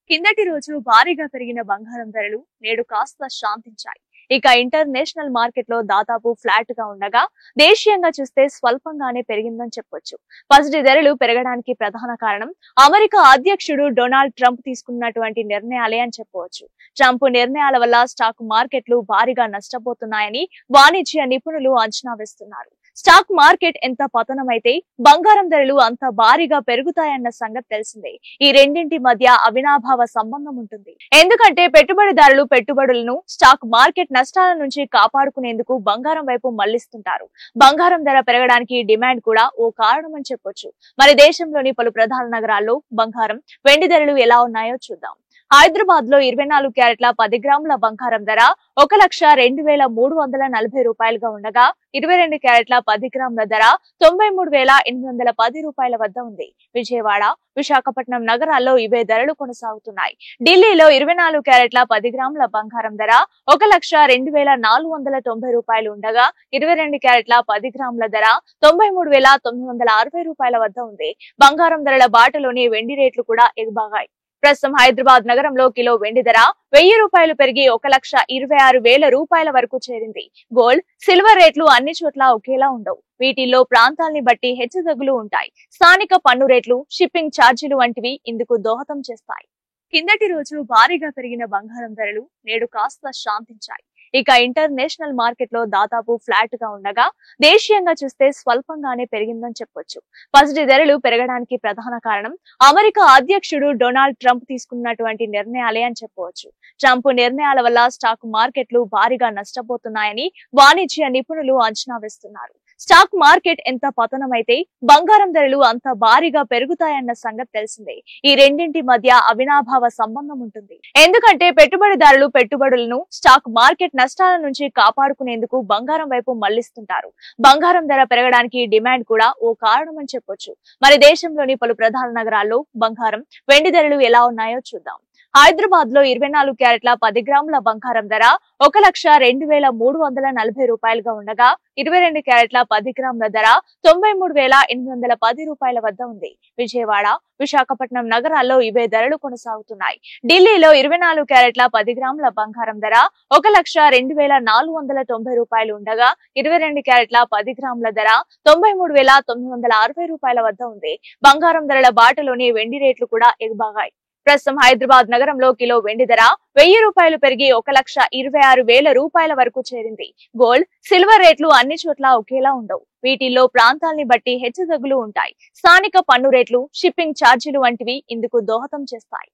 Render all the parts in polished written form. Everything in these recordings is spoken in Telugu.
కిందటి రోజు భారీగా పెరిగిన బంగారం ధరలు నేడు కాస్త శాంతించాయి. ఇక ఇంటర్నేషనల్ మార్కెట్ లో దాదాపు ఫ్లాట్ గా ఉండగా దేశీయంగా చూస్తే స్వల్పంగానే పెరిగిందని చెప్పొచ్చు. పసిడి ధరలు పెరగడానికి ప్రధాన కారణం అమెరికా అధ్యక్షుడు డొనాల్డ్ ట్రంప్ తీసుకున్నటువంటి నిర్ణయాలే అని చెప్పవచ్చు. ట్రంప్ నిర్ణయాల వల్ల స్టాక్ మార్కెట్లు భారీగా నష్టపోతున్నాయని వాణిజ్య నిపుణులు అంచనా వేస్తున్నారు. స్టాక్ మార్కెట్ ఎంత పతనమైతే బంగారం ధరలు అంత భారీగా పెరుగుతాయన్న సంగతి తెలిసిందే. ఈ రెండింటి మధ్య అవినాభావ సంబంధం ఉంటుంది. ఎందుకంటే పెట్టుబడిదారులు పెట్టుబడులను స్టాక్ మార్కెట్ నష్టాల నుంచి కాపాడుకునేందుకు బంగారం వైపు మళ్లిస్తుంటారు. బంగారం ధర పెరగడానికి డిమాండ్ కూడా ఓ కారణమని చెప్పొచ్చు. మరి దేశంలోని పలు ప్రధాన నగరాల్లో బంగారం, వెండి ధరలు ఎలా ఉన్నాయో చూద్దాం. హైదరాబాద్ లో 24 క్యారెట్ల 10 గ్రాముల బంగారం ధర 1,02,340 రూపాయలుగా ఉండగా 22 క్యారెట్ల 10 గ్రాముల ధర 93,810 రూపాయల వద్ద ఉంది. విజయవాడ, విశాఖపట్నం నగరాల్లో ఇవే ధరలు కొనసాగుతున్నాయి. ఢిల్లీలో 24 క్యారెట్ల 10 గ్రాముల బంగారం ధర 1,02,490 రూపాయలు ఉండగా 22 క్యారెట్ల 10 గ్రాముల ధర 93,960 రూపాయల వద్ద ఉంది. బంగారం ధరల బాటలోని వెండి రేట్లు కూడా ఎగబాగాయి. ప్రస్తుతం హైదరాబాద్ నగరంలో కిలో వెండి ధర 1000 రూపాయలు పెరిగి 1,26,000 రూపాయల వరకు చేరింది. గోల్డ్, సిల్వర్ రేట్లు అన్ని చోట్ల ఒకేలా ఉండవు. వీటిల్లో ప్రాంతాల్ని బట్టి హెచ్చుతగ్గులు ఉంటాయి. స్థానిక పన్ను రేట్లు, షిప్పింగ్ ఛార్జీలు వంటివి ఇందుకు దోహదం చేస్తాయి. కిందటి రోజు భారీగా పెరిగిన బంగారం ధరలు నేడు కాస్త శాంతించాయి. ఇక ఇంటర్నేషనల్ మార్కెట్ లో దాదాపు ఫ్లాట్ గా ఉండగా దేశీయంగా చూస్తే స్వల్పంగానే పెరిగిందని చెప్పొచ్చు. పసిడి ధరలు పెరగడానికి ప్రధాన కారణం అమెరికా అధ్యక్షుడు డొనాల్డ్ ట్రంప్ తీసుకున్నటువంటి నిర్ణయాలే అని చెప్పవచ్చు. ట్రంప్ నిర్ణయాల వల్ల స్టాక్ మార్కెట్లు భారీగా నష్టపోతున్నాయని వాణిజ్య నిపుణులు అంచనా వేస్తున్నారు. స్టాక్ మార్కెట్ ఎంత పతనమైతే బంగారం ధరలు అంత భారీగా పెరుగుతాయన్న సంగతి తెలిసిందే. ఈ రెండింటి మధ్య అవినాభావ సంబంధం ఉంటుంది. ఎందుకంటే పెట్టుబడిదారులు పెట్టుబడులను స్టాక్ మార్కెట్ నష్టాల నుంచి కాపాడుకునేందుకు బంగారం వైపు మళ్లిస్తుంటారు. బంగారం ధర పెరగడానికి డిమాండ్ కూడా ఓ కారణమని చెప్పొచ్చు. మరి దేశంలోని పలు ప్రధాన నగరాల్లో బంగారం, వెండి ధరలు ఎలా ఉన్నాయో చూద్దాం. హైదరాబాద్ లో 24 క్యారెట్ల 10 గ్రాముల బంగారం ధర 1,02,340 రూపాయలుగా ఉండగా 22 క్యారెట్ల 10 గ్రాముల ధర 93,810 రూపాయల వద్ద ఉంది. విజయవాడ, విశాఖపట్నం నగరాల్లో ఇవే ధరలు కొనసాగుతున్నాయి. ఢిల్లీలో 24 క్యారెట్ల 10 గ్రాముల బంగారం ధర 1,02,490 రూపాయలు ఉండగా 22 క్యారెట్ల 10 గ్రాముల ధర 93,960 రూపాయల వద్ద ఉంది. బంగారం ధరల బాటలోని వెండి రేట్లు కూడా ఎగబాగాయి. ప్రస్తుతం హైదరాబాద్ నగరంలో కిలో వెండి ధర 1000 రూపాయలు పెరిగి 1,26,000 రూపాయల వరకు చేరింది. గోల్డ్, సిల్వర్ రేట్లు అన్ని చోట్ల ఒకేలా ఉండవు. వీటిల్లో ప్రాంతాల్ని బట్టి హెచ్చుతగ్గులు ఉంటాయి. స్థానిక పన్ను రేట్లు, షిప్పింగ్ ఛార్జీలు వంటివి ఇందుకు దోహదం చేస్తాయి.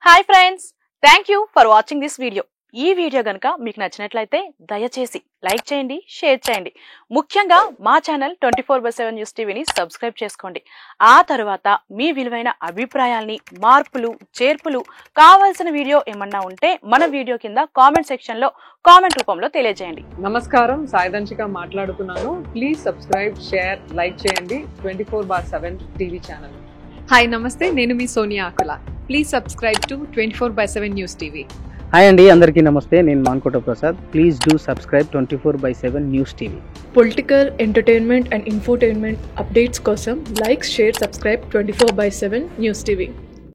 Hi friends, thank you for watching this video. ఈ వీడియో గనుక మీకు నచ్చినట్లయితే దయచేసి లైక్ చేయండి, షేర్ చేయండి. ముఖ్యంగా మా ఛానల్ 24/7 న్యూస్ టీవీని సబ్స్క్రైబ్ చేసుకోండి. ఆ తర్వాత మీ విలువైన అభిప్రాయాల్ని, మార్పులు, చేర్పులు, కావాల్సిన వీడియో ఏమన్నా ఉంటే మన వీడియో కింద కామెంట్ సెక్షన్ లో కామెంట్ రూపంలో తెలియజేయండి. నమస్కారం, సాయిదంచిక మాట్లాడుతున్నాను. ప్లీజ్ సబ్స్క్రైబ్, షేర్, లైక్ చేయండి 24/7 టీవీ ఛానల్. హాయ్ నమస్తే, నేను మీ Sonia Akula. Please subscribe to 24/7 news TV. Hi అండి, అందరికీ నమస్తే. నేను Mankota Prasad. Please do subscribe 24/7 news TV. Political, entertainment and infotainment updates కోసం like, share, subscribe 24/7 news TV.